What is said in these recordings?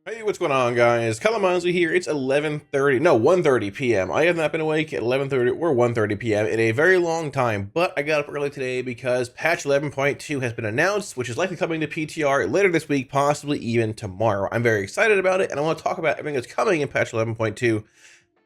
Hey, what's going on, guys? Kalamazi here. It's 11:30, no, 1:30 p.m. I have not been awake at 11:30 or 1:30 p.m. in a very long time, but I got up early today because patch 11.2 has been announced, which is likely coming to PTR later this week, possibly even tomorrow. I'm very excited about it, and I want to talk about everything that's coming in patch 11.2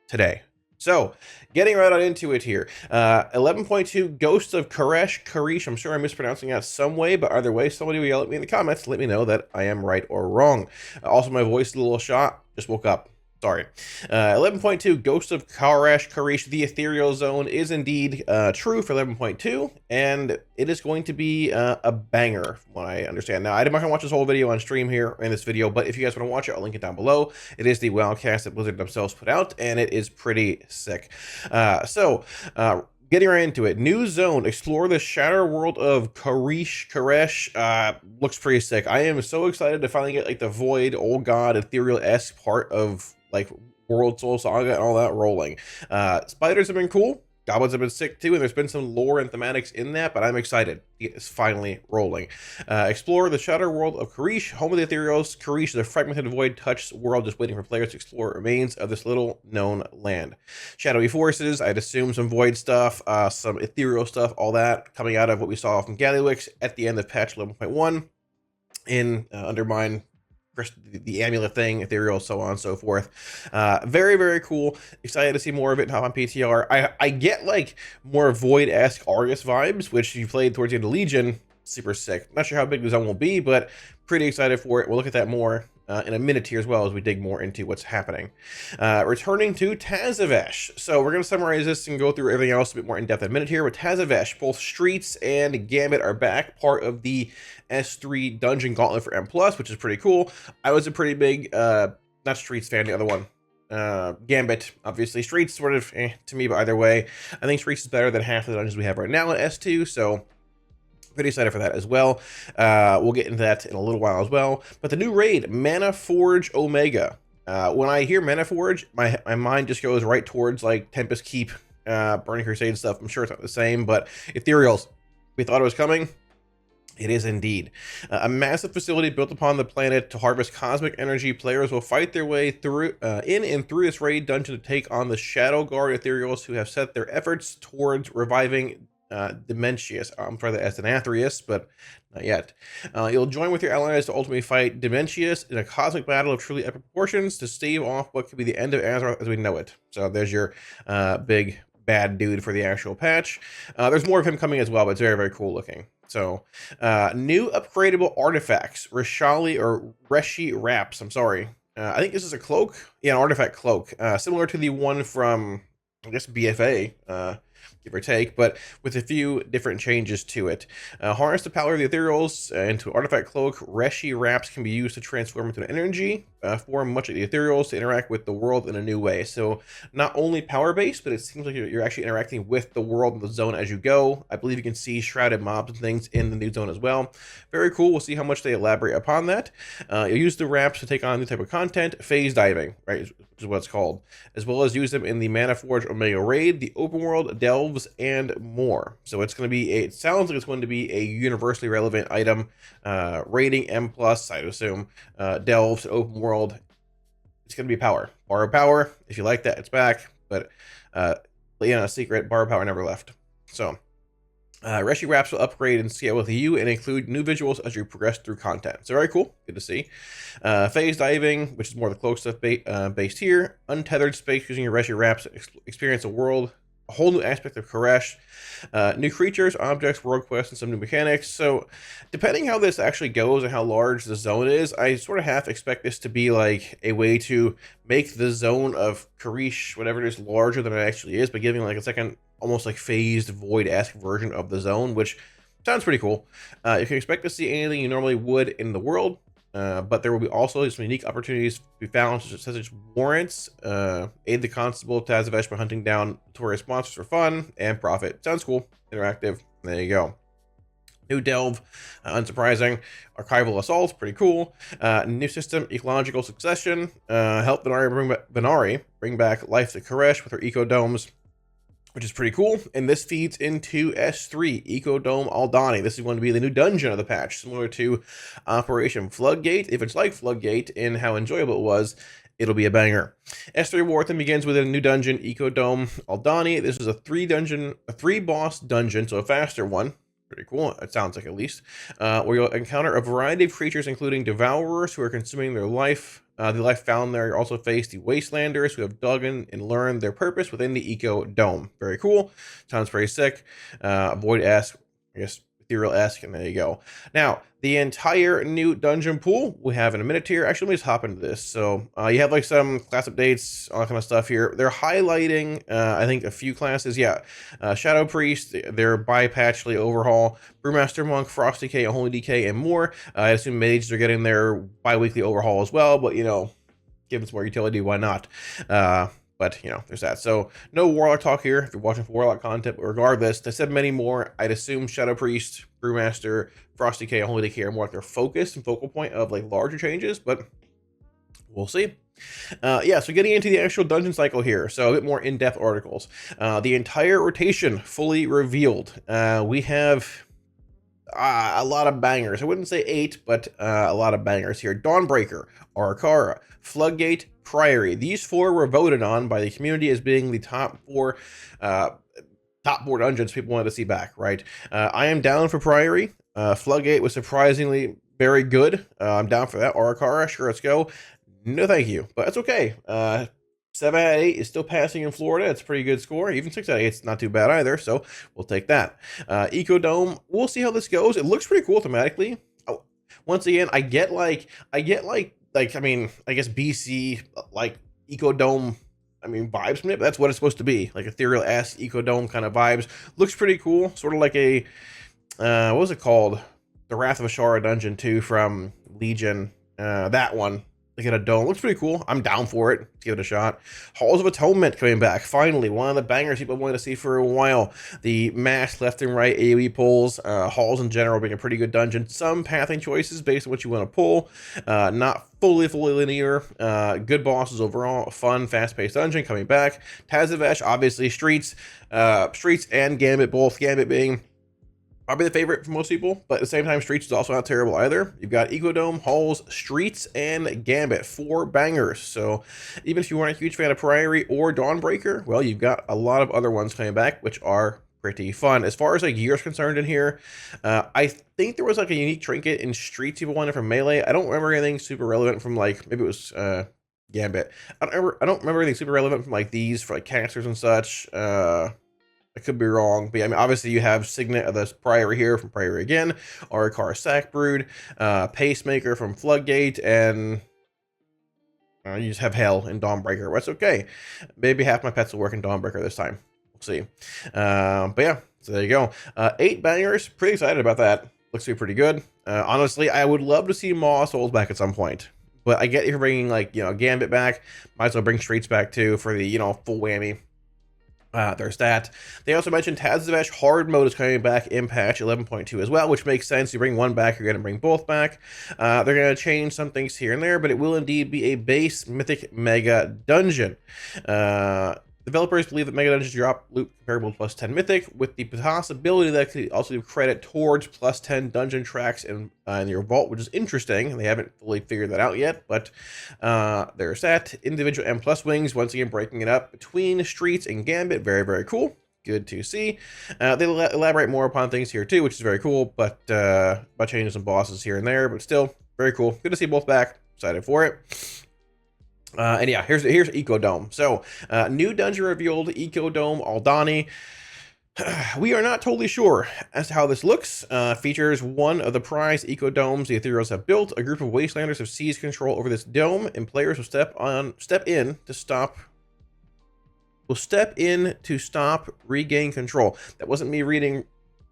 today. So, getting right on into it here. 11.2 Ghosts of Karish. I'm sure I'm mispronouncing that some way, but either way, somebody will yell at me in the comments to let me know that I am right or wrong. Also, my voice is a little shot. Just woke up. Sorry. 11.2 Ghosts of Karish. The Ethereal Zone is indeed true for 11.2, and it is going to be a banger, from what I understand. Now, I'm not going to watch this whole video on stream here in this video, but if you guys want to watch it, I'll link it down below. It is the Wildcast that Blizzard themselves put out, and it is pretty sick. Getting right into it, new zone, explore the shadow world of Karish. Looks pretty sick. I am so excited to finally get like the Void, Old God, Ethereal-esque part of like World Soul Saga and all that rolling. Spiders have been cool. Goblins have been sick too, and there's been some lore and thematics in that, but I'm excited. It's finally rolling. Explore the Shadow World of Karish, home of the Ethereals. Karish is a fragmented void-touched world just waiting for players to explore remains of this little-known land. Shadowy forces, I'd assume some void stuff, some ethereal stuff, all that coming out of what we saw from Gallywix at the end of patch 11.1 in Undermine, the amulet thing, ethereal, so on and so forth. Very, very cool. Excited to see more of it on PTR. I get like more Void-esque Argus vibes, which you played towards the end of Legion. Super sick. Not sure how big the zone will be, but pretty excited for it. We'll look at that more in a minute here as well as we dig more into what's happening. Returning to Tazavesh. So we're going to summarize this and go through everything else a bit more in depth in a minute here. With Tazavesh, both Streets and Gambit are back, part of the S3 Dungeon Gauntlet for M+, which is pretty cool. I was a pretty big, not Streets fan, the other one. Gambit, obviously. Streets sort of to me, but either way, I think Streets is better than half the dungeons we have right now in S2, so pretty excited for that as well. We'll get into that in a little while as well. But the new raid, Manaforge Omega. When I hear Manaforge, my mind just goes right towards like Tempest Keep, Burning Crusade stuff. I'm sure it's not the same, but Ethereals, we thought it was coming. It is indeed. A massive facility built upon the planet to harvest cosmic energy. Players will fight their way through in and through this raid dungeon to take on the Shadow Guard Ethereals, who have set their efforts towards reviving Dementius. I'm sorry, that's an Athreus, but not yet. You'll join with your allies to ultimately fight Dementius in a cosmic battle of truly epic proportions to stave off what could be the end of Azeroth as we know it. So there's your big bad dude for the actual patch. There's more of him coming as well, but it's very, very cool looking. So, new upgradable artifacts, Reshi Wraps. I'm sorry. I think this is a cloak. Yeah, an artifact cloak, similar to the one from, I guess, BFA, give or take, but with a few different changes to it. Harness the power of the Ethereals into artifact cloak. Reshi Wraps can be used to transform into an energy form, much like the Ethereals, to interact with the world in a new way. So not only power based, but it seems like you're actually interacting with the world and the zone as you go. I believe you can see shrouded mobs and things in the new zone as well. Very cool. We'll see how much they elaborate upon that. You'll use the wraps to take on new type of content. Phase diving, right, which is what it's called, as well as use them in the Manaforge Omega raid, the open world, delves, and more. So it's going to be it sounds like it's going to be a universally relevant item. Rating M+, I'd assume. Delves, open world. It's going to be power. Borrow power. If you like that, it's back. But yeah, secret, borrow power never left. So Reshi Wraps will upgrade and scale with you and include new visuals as you progress through content. So very cool. Good to see. Phase diving, which is more the cloak stuff based here. Untethered space using your Reshi Wraps. Experience a whole new aspect of Karish, new creatures, objects, world quests, and some new mechanics. So depending how this actually goes and how large the zone is, I sort of half expect this to be like a way to make the zone of Karish, whatever it is, larger than it actually is, but giving like a second, almost like phased Void-esque version of the zone, which sounds pretty cool. You can expect to see anything you normally would in the world. But there will be also some unique opportunities to be found, such as warrants, aid the constable Tazavesh by hunting down notorious monsters for fun, and profit. Sounds cool. Interactive. There you go. New delve, unsurprising. Archival assaults, pretty cool. New system, ecological succession. Help Venari bring back life to Karish with her eco domes. which is pretty cool. And this feeds into S3, Ecodome Aldani. This is going to be the new dungeon of the patch, similar to Operation Floodgate. If it's like Floodgate in how enjoyable it was, it'll be a banger. S3 War then begins with a new dungeon, Ecodome Aldani. This is a three boss dungeon, so a faster one. Pretty cool, it sounds like, at least. Where you'll encounter a variety of creatures, including devourers who are consuming their life. The life found there. You also face the wastelanders who have dug in and learned their purpose within the Eco Dome. Very cool. Sounds pretty sick. Void-esque, I guess, ethereal-esque, and there you go. Now, the entire new dungeon pool we have in a minute here. Actually, let me just hop into this. So you have like some class updates, all that kind of stuff here. They're highlighting, I think, a few classes. Yeah, Shadow Priest, their bi-patchly overhaul. Brewmaster Monk, Frost Decay, Holy Decay, and more. I assume mages are getting their bi-weekly overhaul as well, but, you know, give them some more utility, why not? But, you know, there's that. So, no Warlock talk here if you're watching for Warlock content. But regardless, they said many more. I'd assume Shadow Priest, Brewmaster, Frost Decay, and Holy Decay are more like their focus and focal point of, like, larger changes. But we'll see. Yeah, so getting into the actual dungeon cycle here. So, a bit more in-depth articles. The entire rotation fully revealed. We have a lot of bangers. I wouldn't say 8, but a lot of bangers here. Dawnbreaker, Arakara, Floodgate, Priory. These 4 were voted on by the community as being the top 4 dungeons people wanted to see back, right? I am down for Priory. Floodgate was surprisingly very good. I'm down for that. Arakara, sure, let's go. No thank you, but that's okay. 7 out of 8 is still passing in Florida. It's a pretty good score. Even 6 out of 8 is not too bad either, so we'll take that. Ecodome, we'll see how this goes. It looks pretty cool thematically. Oh, once again, I get like I mean, I guess BC, like, Ecodome, I mean, vibes from it, but that's what it's supposed to be. Like, ethereal-esque Ecodome kind of vibes. Looks pretty cool. Sort of like a, what was it called? The Wrath of Ashara Dungeon 2 from Legion. That one. They get a dome. Looks pretty cool. I'm down for it. Let's give it a shot. Halls of Atonement coming back. Finally, one of the bangers people wanted to see for a while. The mass left and right AoE pulls. Halls in general being a pretty good dungeon. Some pathing choices based on what you want to pull. Not fully linear. Good bosses overall. Fun, fast-paced dungeon coming back. Tazavesh, obviously Streets. Streets and Gambit both. Gambit being probably the favorite for most people, but at the same time, Streets is also not terrible either. You've got Ecodome, Halls, Streets, and Gambit. 4 bangers. So even if you weren't a huge fan of Priory or Dawnbreaker, well, you've got a lot of other ones coming back, which are pretty fun. As far as like gear is concerned in here, I think there was like a unique trinket in Streets people wanted from Melee. I don't remember anything super relevant from, like, maybe it was Gambit. I don't remember anything super relevant from like these for like casters and such. I could be wrong, but yeah, I mean, obviously you have Signet of the Priory here from Priory again, Arakar Sackbrood, Pacemaker from Floodgate, and you just have Hell in Dawnbreaker. That's okay. Maybe half my pets will work in Dawnbreaker this time. We'll see. But yeah, so there you go. 8 bangers. Pretty excited about that. Looks to be pretty good. Honestly, I would love to see Maw Souls back at some point. But I get if you're bringing, like, you know, Gambit back. Might as well bring Streets back too for the, you know, full whammy. There's that. They also mentioned Tazavesh hard mode is coming back in patch 11.2 as well, which makes sense. You bring one back, you're going to bring both back. They're going to change some things here and there, but it will indeed be a base Mythic Mega Dungeon. Developers believe that Mega Dungeons drop loot comparable to plus 10 Mythic, with the possibility that could also give credit towards plus 10 dungeon tracks in your vault, which is interesting. They haven't fully figured that out yet, but there's that. Individual M plus wings, once again breaking it up between Streets and Gambit. Very, very cool. Good to see. They elaborate more upon things here too, which is very cool, but by changing some bosses here and there, but still very cool. Good to see both back. Excited for it. And yeah, here's Ecodome. So, new dungeon revealed, Ecodome Aldani. We are not totally sure as to how this looks. Features one of the prized Ecodomes the Ethereals have built. A group of Wastelanders have seized control over this dome, and players will step in to stop, regain control. That wasn't me reading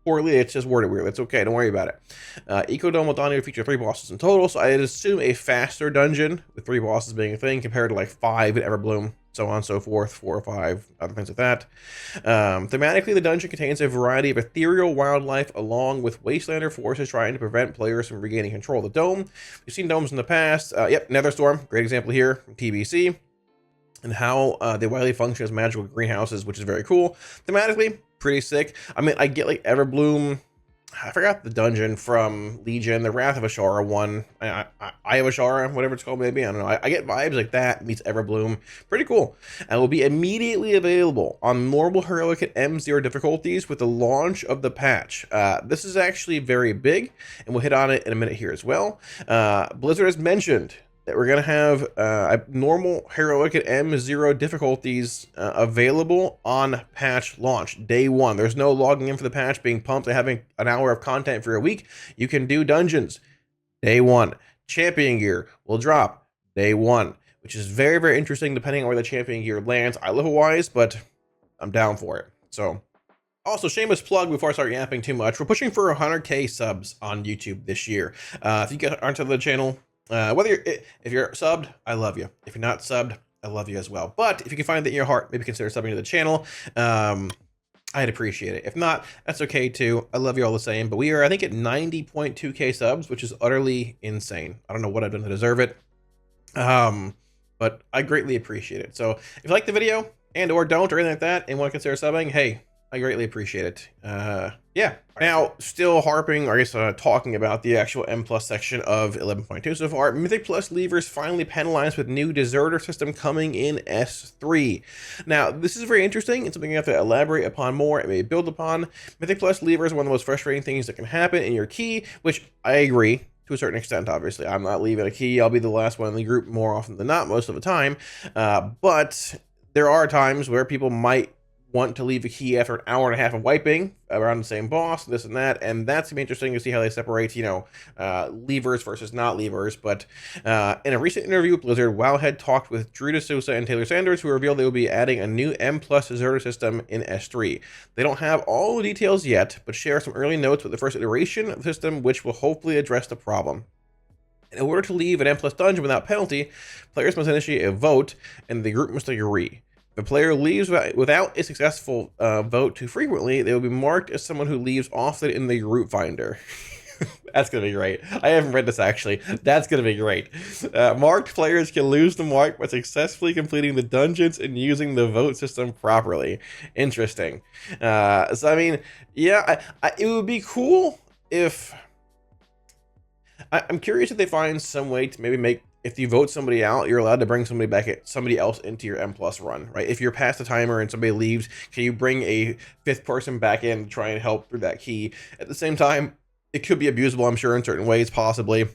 poorly, it's just worded weird. That's okay, don't worry about it. Ecodome Aldani will feature 3 bosses in total, so I'd assume a faster dungeon, with 3 bosses being a thing, compared to like 5 at Everbloom, so on and so forth, 4 or 5, other things like that. Thematically, the dungeon contains a variety of ethereal wildlife, along with Wastelander forces trying to prevent players from regaining control of the dome. We've seen domes in the past. Yep, Netherstorm, great example here from TBC. and how they widely function as magical greenhouses, which is very cool. Thematically, pretty sick. I mean, I get like Everbloom. I forgot the dungeon from Legion, the Wrath of Ashara one. I of Ashara, whatever it's called, maybe. I don't know. I get vibes like that meets Everbloom. Pretty cool. And will be immediately available on normal, heroic, and M0 difficulties with the launch of the patch. This is actually very big, and we'll hit on it in a minute here as well. Blizzard has mentioned that we're going to have a normal, heroic, and M0 difficulties available on patch launch, day one. There's no logging in for the patch, being pumped, and having an hour of content for a week. You can do dungeons, day one. Champion gear will drop, day one, which is very, very interesting depending on where the champion gear lands. I live Hawaii's, but I'm down for it. So, also, shameless plug before I start yapping too much. We're pushing for 100K subs on YouTube this year. If you guys aren't on the channel, if you're subbed, I love you. If you're not subbed, I love you as well. But if you can find that in your heart, maybe consider subbing to the channel. I'd appreciate it. If not, that's okay too. I love you all the same. But we are, I think, at 90.2K subs, which is utterly insane. I don't know what I've done to deserve it. But I greatly appreciate it. So if you like the video and or don't or anything like that and want to consider subbing, hey, I greatly appreciate it. Yeah. Now, still harping, or I guess talking about the actual M plus section of 11.2 so far, Mythic Plus levers finally penalized with new deserter system coming in S3. Now, this is very interesting. It's something you have to elaborate upon more and maybe build upon. Mythic Plus levers are one of the most frustrating things that can happen in your key, which I agree to a certain extent, obviously. I'm not leaving a key. I'll be the last one in the group more often than not, most of the time. But there are times where people might want to leave a key after an hour and a half of wiping around the same boss, this and that, and that's gonna be interesting to see how they separate, you know, levers versus not levers. But in a recent interview with Blizzard, WoW had talked with Drew DeSouza and Taylor Sanders, who revealed they will be adding a new M plus deserter system in S3. They don't have all the details yet, but share some early notes with the first iteration of the system, which will hopefully address the problem. In order to leave an M plus dungeon without penalty, players must initiate a vote, and the group must agree. If a player leaves without a successful vote too frequently, they will be marked as someone who leaves often in the route finder. That's going to be great. I haven't read this, actually. That's going to be great. Marked players can lose the mark by successfully completing the dungeons and using the vote system properly. Interesting. So, I mean, yeah, it would be cool if... I'm curious if they find some way to maybe make, if you vote somebody out, you're allowed to bring somebody else into your M plus run, right? If you're past the timer and somebody leaves, can you bring a fifth person back in to try and help through that key? At the same time, it could be abusable, I'm sure, in certain ways, possibly.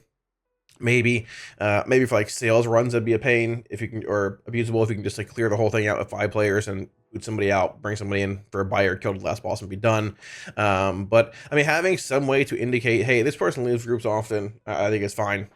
Maybe for like sales runs, that'd be a pain if you can, or abusable if you can just like clear the whole thing out with 5 players and boot somebody out, bring somebody in for a buyer, kill the last boss and be done. But I mean, having some way to indicate, hey, this person leaves groups often, I think it's fine.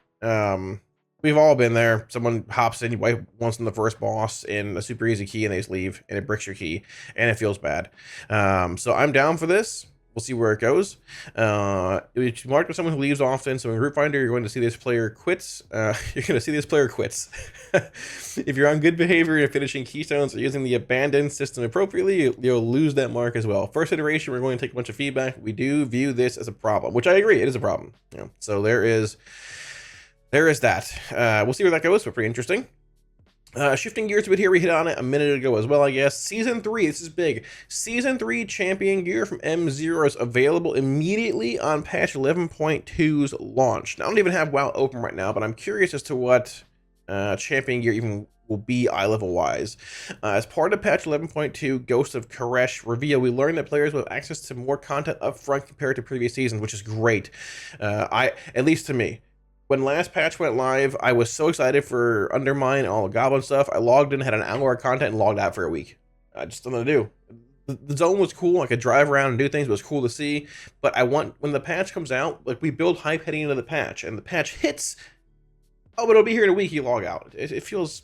We've all been there. Someone hops in, you wipe once in the first boss in a super easy key and they just leave and it bricks your key and it feels bad. So I'm down for this. We'll see where it goes. It's marked with someone who leaves often. So in Group Finder, you're going to see this player quits. You're going to see this player quits. If you're on good behavior and finishing keystones or using the abandoned system appropriately, you'll lose that mark as well. First iteration, we're going to take a bunch of feedback. We do view this as a problem, which I agree, it is a problem. You know, so there is that. We'll see where that goes, but pretty interesting. Shifting gears a bit here, we hit on it a minute ago as well, I guess. Season 3, this is big. Season 3 champion gear from M0 is available immediately on patch 11.2's launch. Now, I don't even have WoW open right now, but I'm curious as to what champion gear even will be eye level wise. As part of patch 11.2 Ghost of Koresh reveal, we learned that players will have access to more content up front compared to previous seasons, which is great. At least to me. When last patch went live, I was so excited for Undermine and all the Goblin stuff. I logged in, had an hour of content, and logged out for a week. I just don't know what to do. The zone was cool. I could drive around and do things. It was cool to see. But when the patch comes out, like we build hype heading into the patch, and the patch hits. Oh, but it'll be here in a week. You log out. It feels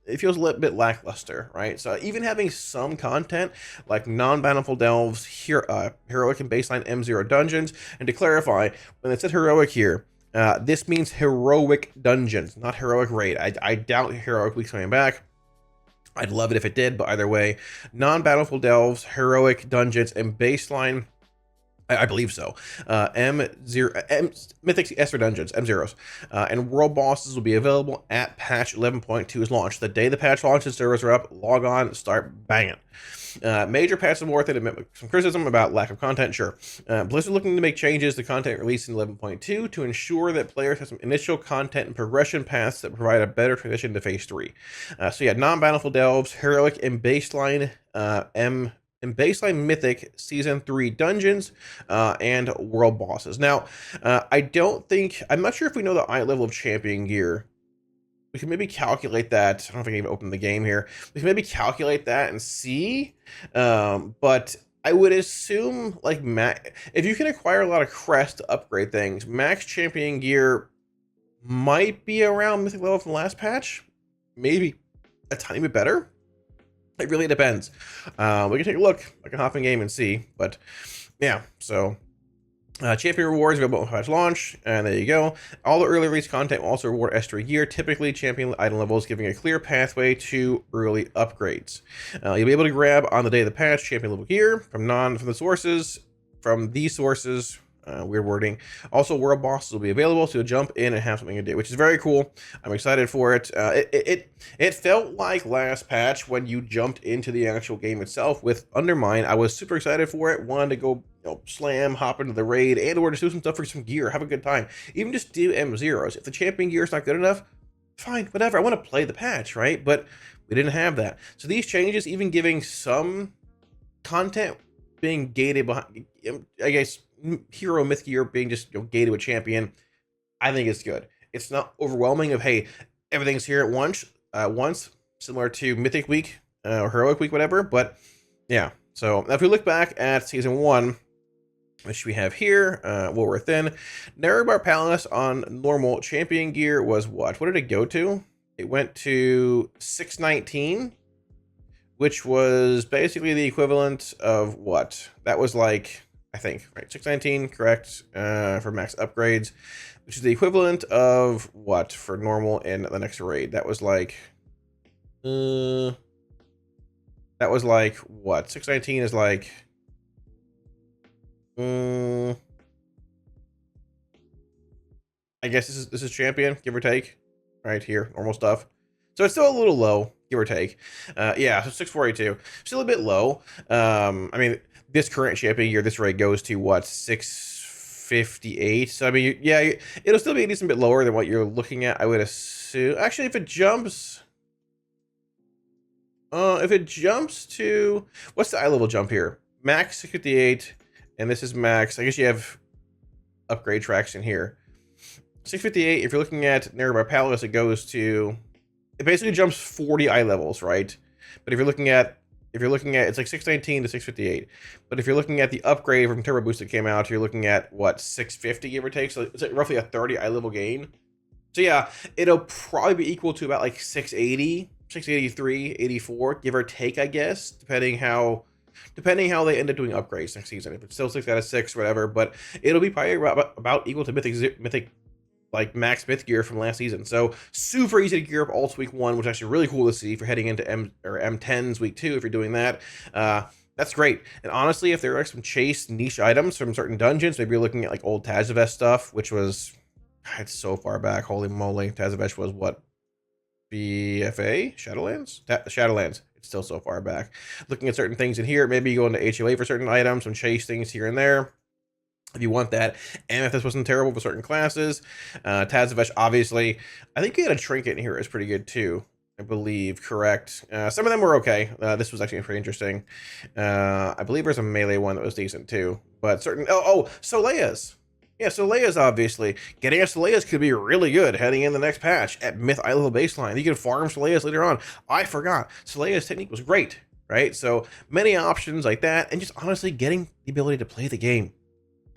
a little bit lackluster, right? So even having some content like non-bountiful delves, heroic and baseline M0 dungeons, and to clarify, when it said heroic here, this means heroic dungeons, not heroic raid. I doubt heroic week's coming back. I'd love it if it did, but either way, non-bountiful delves, heroic dungeons, and baseline I believe so. Mythic S for Dungeons, M0s. And World Bosses will be available at patch 11.2's launch. The day the patch launches, servers are up, log on, start banging. Major patches worth it. Some criticism about lack of content, sure. Blizzard looking to make changes to content released in 11.2 to ensure that players have some initial content and progression paths that provide a better transition to Phase 3. So yeah, non-Battlefield Delves, Heroic, and Baseline Mythic Season 3 dungeons and world bosses. Now, I'm not sure if we know the eye level of champion gear. We can maybe calculate that. I don't know if I can even open the game here. We can maybe calculate that and see. But I would assume, like, if you can acquire a lot of crests to upgrade things, max champion gear might be around mythic level from the last patch. Maybe a tiny bit better. It really depends. We can take a look. I can hop in game and see. But yeah, so champion rewards available at patch launch, and there you go. All the early release content will also reward extra gear, typically champion item levels, giving a clear pathway to early upgrades. You'll be able to grab on the day of the patch champion level gear from these sources. Weird wording. Also, world bosses will be available, so you'll jump in and have something to do, which is very cool. I'm excited for it. It felt like last patch when you jumped into the actual game itself with Undermine. I was super excited for it. Wanted to go, slam, hop into the raid, or just do some stuff for some gear, have a good time. Even just do M0s. If the champion gear is not good enough, fine, whatever. I want to play the patch, right? But we didn't have that. So these changes, even giving some content being gated behind, I guess, hero myth gear being just gated with champion, I think it's good. It's not overwhelming of, hey, everything's here at once, similar to Mythic Week or Heroic Week, whatever. But yeah, so now if we look back at Season 1, which we have here, what we're thin, Nerebar Palace on normal champion gear was what? What did it go to? It went to 619, which was basically the equivalent of what? That was like, I think, right? 619, correct, for max upgrades, which is the equivalent of what for normal in the next raid? That was like what? 619 is like, I guess this is champion, give or take, right here, normal stuff. So it's still a little low, give or take. Yeah, so 642, still a bit low. I mean, this current champion gear, this raid goes to what, 658? So I mean, yeah, it'll still be a decent bit lower than what you're looking at, I would assume. Actually, if it jumps to, what's the eye level jump here? Max 658, and this is max. I guess you have upgrade tracks in here. 658. If you're looking at Nerebar Palace, it basically jumps 40 eye levels, right? But if you're looking at it's like 619 to 658. But if you're looking at the upgrade from Turbo Boost that came out, you're looking at what, 650, give or take. So it's like roughly a 30 eye level gain. So yeah, it'll probably be equal to about like 680, 683, 84, give or take, I guess, depending how they end up doing upgrades next season. If it's still 6 out of 6, whatever, but it'll be probably about equal to Mythic like max myth gear from last season. So super easy to gear up all week 1, which is actually really cool to see for heading into M10's week 2 if you're doing that. That's great. And honestly, if there are some chase niche items from certain dungeons, maybe you're looking at like old Tazavesh stuff, which was, it's so far back, holy moly. Tazavesh was what, BFA? Shadowlands? Shadowlands. It's still so far back. Looking at certain things in here, maybe you go into HOA for certain items, some chase things here and there, if you want that. Amethyst wasn't terrible for certain classes. Tazavesh, obviously. I think you had a trinket in here. It's pretty good too, I believe, correct. Some of them were okay. This was actually pretty interesting. I believe there's a melee one that was decent too. But certain, Solea's. Yeah, Solea's obviously. Getting a Solea's could be really good heading in the next patch at Myth Eye level baseline. You can farm Solea's later on. I forgot. Solea's technique was great, right? So many options like that, and just honestly getting the ability to play the game.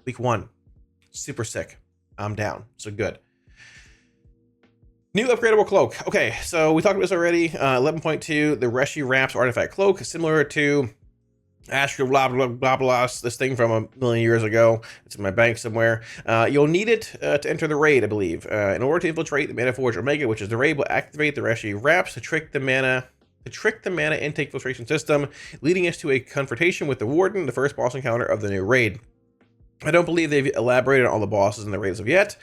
Week 1, super sick. I'm down. So good. New upgradable cloak. Okay, so we talked about this already. 11.2, the Reshi Wraps Artifact Cloak, similar to Ashka blah blah blah blah. This thing from a million years ago. It's in my bank somewhere. You'll need it to enter the raid, I believe. In order to infiltrate the Manaforge Omega, which is the raid, will activate the Reshi Wraps to trick the mana intake filtration system, leading us to a confrontation with the Warden, the first boss encounter of the new raid. I don't believe they've elaborated on all the bosses and the raids of yet.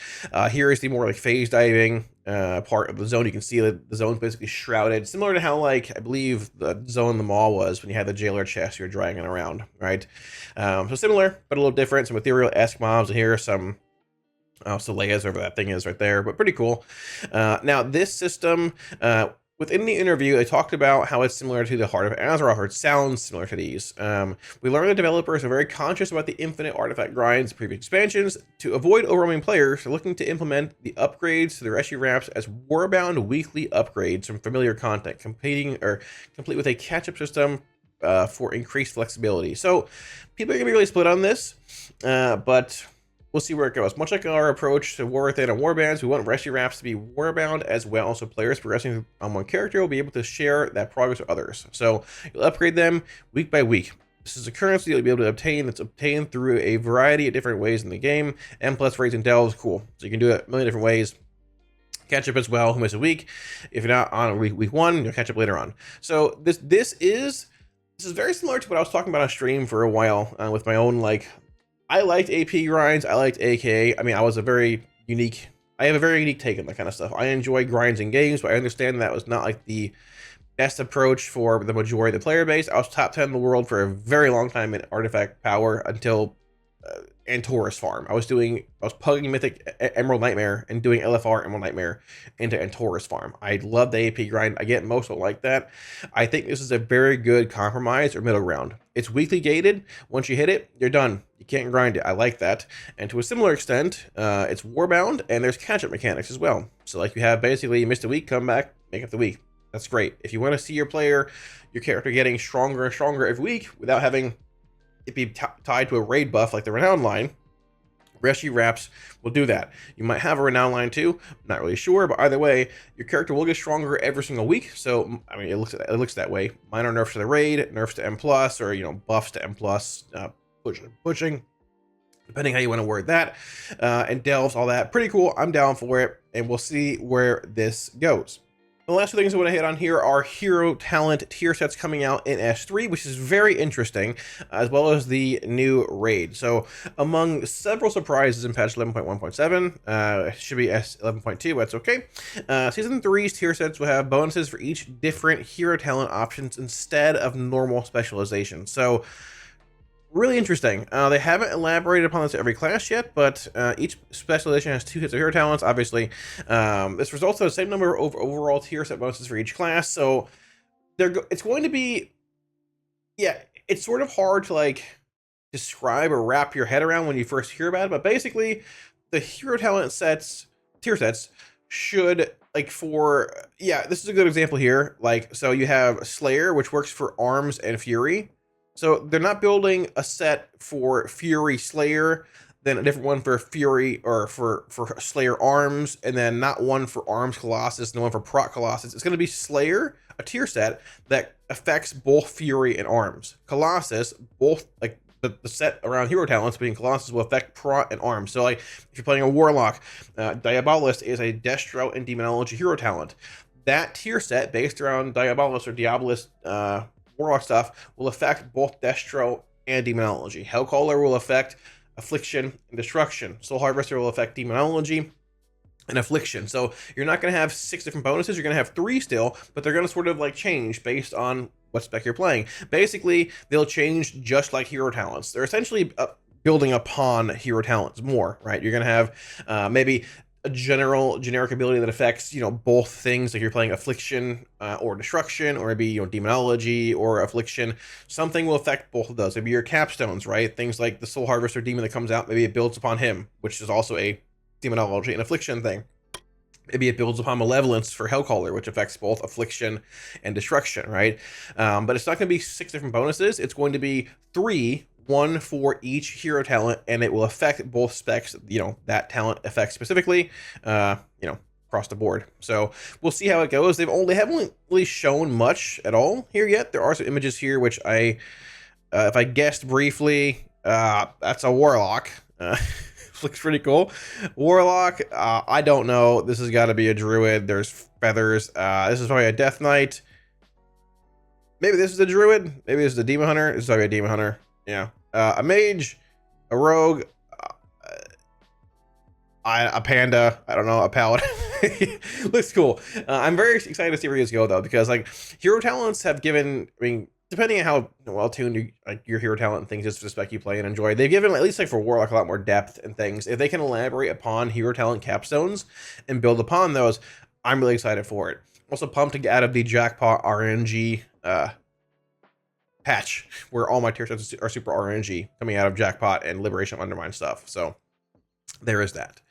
Here is the more like phase diving part of the zone. You can see that the zone's basically shrouded, similar to how, like, I believe the zone in the mall was when you had the jailer chest you're dragging around, right? So similar, but a little different. Some ethereal-esque mobs here, some Leia's, wherever that thing is right there, but pretty cool. Now, this system, within the interview, I talked about how it's similar to the Heart of Azeroth, or it sounds similar to these. We learned the developers are very conscious about the infinite artifact grinds of previous expansions. To avoid overwhelming players, they're looking to implement the upgrades to the Rescue Wraps as warbound weekly upgrades from familiar content, complete with a catch-up system for increased flexibility. So people are going to be really split on this, but we'll see where it goes. Much like our approach to War Within and Warbands, we want Rescue Wraps to be warbound as well, so players progressing on one character will be able to share that progress with others. So you'll upgrade them week by week. This is a currency you'll be able to obtain that's obtained through a variety of different ways in the game. M plus raids and delves, cool. So you can do it a million different ways. Catch up as well, who missed a week. If you're not on week one, you'll catch up later on. So this is very similar to what I was talking about on stream for a while with my own, like, I liked AP grinds. I liked AK. I mean, I have a very unique take on that kind of stuff. I enjoy grinds in games, but I understand that was not like the best approach for the majority of the player base. I was top 10 in the world for a very long time in artifact power until Antorus farm. I was pugging Mythic Emerald Nightmare and doing LFR Emerald Nightmare into Antorus farm. I love the AP grind. I get most don't like that. I think this is a very good compromise or middle ground. It's weekly gated. Once you hit it, you're done. You can't grind it. I like that. And to a similar extent, it's warbound, and there's catch-up mechanics as well. So like you have basically, you missed a week, come back, make up the week. That's great. If you want to see your character getting stronger and stronger every week without having it be tied to a raid buff like the Renown line, Rescue Wraps will do that. You might have a Renown line too, not really sure, but either way, your character will get stronger every single week. So, I mean, it looks that way. Minor nerfs to the raid, nerfs to M+, or, you know, buffs to M+, pushing, depending how you want to word that, and delves, all that. Pretty cool. I'm down for it, and we'll see where this goes. The last two things I want to hit on here are hero talent tier sets coming out in S3, which is very interesting, as well as the new raid. So among several surprises in patch 11.1.7, should be S11.2, that's okay. Season 3's tier sets will have bonuses for each different hero talent options instead of normal specialization. So really interesting. They haven't elaborated upon this every class yet, but each specialization has 2 hits of hero talents, obviously. This results in the same number of overall tier set bonuses for each class, so it's going to be, yeah, it's sort of hard to, like, describe or wrap your head around when you first hear about it, but basically, the hero talent tier sets should, like, this is a good example here. Like, so you have Slayer, which works for arms and fury. So they're not building a set for Fury Slayer, then a different one for Fury or for Slayer Arms, and then not one for Arms Colossus, and one for Proc Colossus. It's going to be Slayer, a tier set that affects both Fury and Arms. Colossus, both, like, the set around hero talents being Colossus will affect Prot and Arms. So, like, if you're playing a Warlock, Diabolist is a Destro and Demonology hero talent. That tier set, based around Diabolist or Diabolist Warlock stuff, will affect both Destro and Demonology. Hellcaller will affect Affliction and Destruction. Soul Harvester will affect Demonology and Affliction. So you're not going to have 6 different bonuses. You're going to have 3 still, but they're going to sort of, like, change based on what spec you're playing. Basically, they'll change just like hero talents. They're essentially building upon hero talents more, right? You're going to have maybe a generic ability that affects, you know, both things, like you're playing Affliction or Destruction, or maybe, you know, Demonology or Affliction. Something will affect both of those. Maybe your capstones, right? Things like the Soul Harvester demon that comes out, maybe it builds upon him, which is also a Demonology and Affliction thing. Maybe it builds upon Malevolence for Hellcaller, which affects both Affliction and Destruction, right? But it's not going to be 6 different bonuses. It's going to be 3, 1 for each hero talent, and it will affect both specs, you know, that talent affects specifically, you know, across the board. So we'll see how it goes. They haven't really shown much at all here yet. There are some images here, which if I guessed briefly, that's a Warlock. Looks pretty cool. Warlock, I don't know. This has got to be a Druid. There's feathers. This is probably a Death Knight. Maybe this is a Druid. Maybe this is a Demon Hunter. This is probably a Demon Hunter. Yeah. A Mage, a Rogue, a panda, I don't know, a paladin. Looks cool. I'm very excited to see where these go though, because like hero talents have given, I mean, depending on how well tuned you, like your hero talent and things is for the spec you play and enjoy, they've given, at least like for Warlock, a lot more depth and things. If they can elaborate upon hero talent capstones and build upon those, I'm really excited for it. Also pumped to get out of the jackpot RNG patch, where all my tier sets are super RNG coming out of jackpot and liberation undermine stuff. So there is that.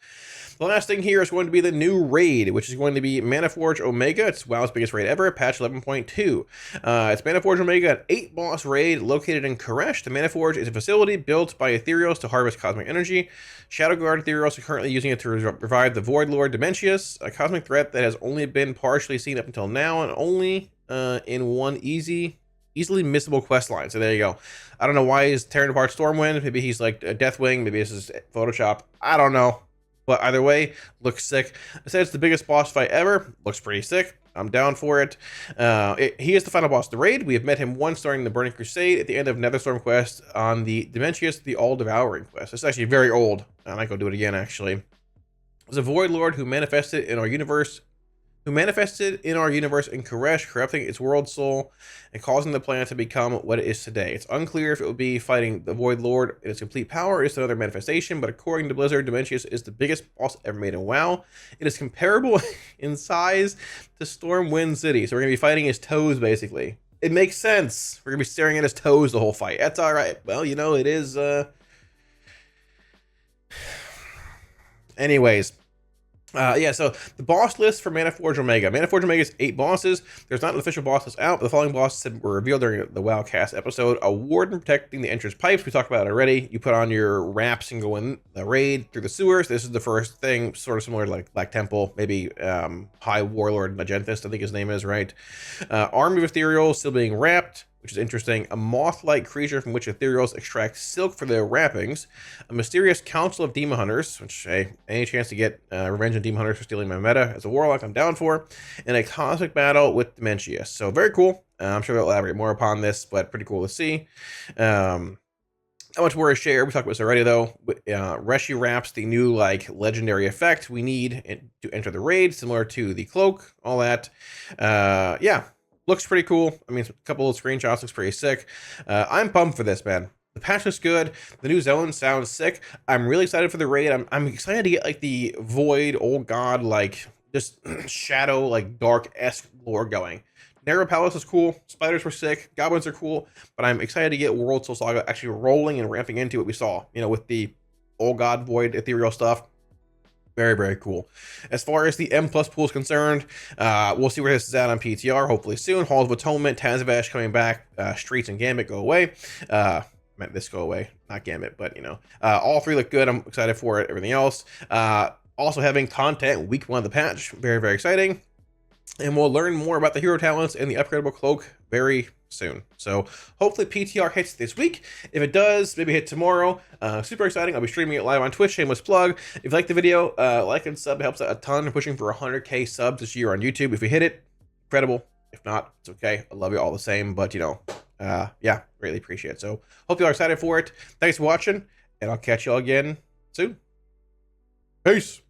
The last thing here is going to be the new raid, which is going to be Manaforge Omega. It's WoW's biggest raid ever, patch 11.2. It's Manaforge Omega, an 8-boss raid located in Koresh. The Manaforge is a facility built by Ethereals to harvest cosmic energy. Shadow Guard Ethereals are currently using it to revive the Void Lord Dementius, a cosmic threat that has only been partially seen up until now, and only in one easily missable quest line. So there you go. I don't know why he's tearing apart Stormwind. Maybe he's like a Deathwing. Maybe this is Photoshop. I don't know. But either way, looks sick. I said it's the biggest boss fight ever. Looks pretty sick. I'm down for it. He is the final boss of the raid. We have met him once during the Burning Crusade at the end of Netherstorm quest on the Dementius, the All-Devouring quest. It's actually very old. I might go do it again, actually. It's a Void Lord who manifested in our universe in Koresh, corrupting its world soul and causing the planet to become what it is today. It's unclear if it would be fighting the Void Lord in its complete power or is another manifestation, but according to Blizzard, Dementius is the biggest boss ever made in WoW. It is comparable in size to Stormwind City, so we're going to be fighting his toes, basically. It makes sense. We're going to be staring at his toes the whole fight. That's all right. Well, you know, it is... Anyways... yeah, so the boss list for Manaforge Omega. Manaforge Omega is 8 bosses. There's not an official boss list out, but the following bosses were revealed during the WoWcast episode. A warden protecting the entrance pipes. We talked about it already. You put on your wraps and go in the raid through the sewers. This is the first thing, sort of similar to like Black Temple, maybe High Warlord Magenthus, I think his name is, right? Army of Ethereal still being wrapped, which is interesting. A moth-like creature from which Ethereals extract silk for their wrappings. A mysterious council of demon hunters, which, hey, any chance to get revenge on demon hunters for stealing my meta as a warlock, I'm down for. And a cosmic battle with Dementius. So very cool. I'm sure they'll elaborate more upon this, but pretty cool to see. How much more is shared? We talked about this already, though. Reshi wraps the new like legendary effect we need to enter the raid, similar to the Cloak, all that. Yeah. Looks pretty cool. I mean, a couple of screenshots looks pretty sick. I'm pumped for this, man. The patch looks good. The new zone sounds sick. I'm really excited for the raid. I'm excited to get like the Void, Old God, like just shadow, like dark-esque lore going. Narrow Palace is cool. Spiders were sick. Goblins are cool. But I'm excited to get World Soul Saga actually rolling and ramping into what we saw, you know, with the Old God, Void, ethereal stuff. Very, very cool. As far as the M+ pool is concerned, we'll see where this is at on PTR, hopefully soon. Halls of Atonement, Tazavesh coming back, Streets and Gambit go away. Meant this go away, not Gambit, but, you know. All 3 look good. I'm excited for it. Everything else. Also having content week 1 of the patch. Very, very exciting. And we'll learn more about the hero talents and the upgradable cloak very soon. So hopefully PTR hits this week. If it does, maybe hit tomorrow. Super exciting. I'll be streaming it live on Twitch. Shameless plug. If you like the video, like and sub. It helps out a ton. We're pushing for 100K subs this year on YouTube. If we hit it, incredible. If not, it's okay. I love you all the same. But, you know, yeah, really appreciate it. So hope you are excited for it. Thanks for watching, and I'll catch you all again soon. Peace.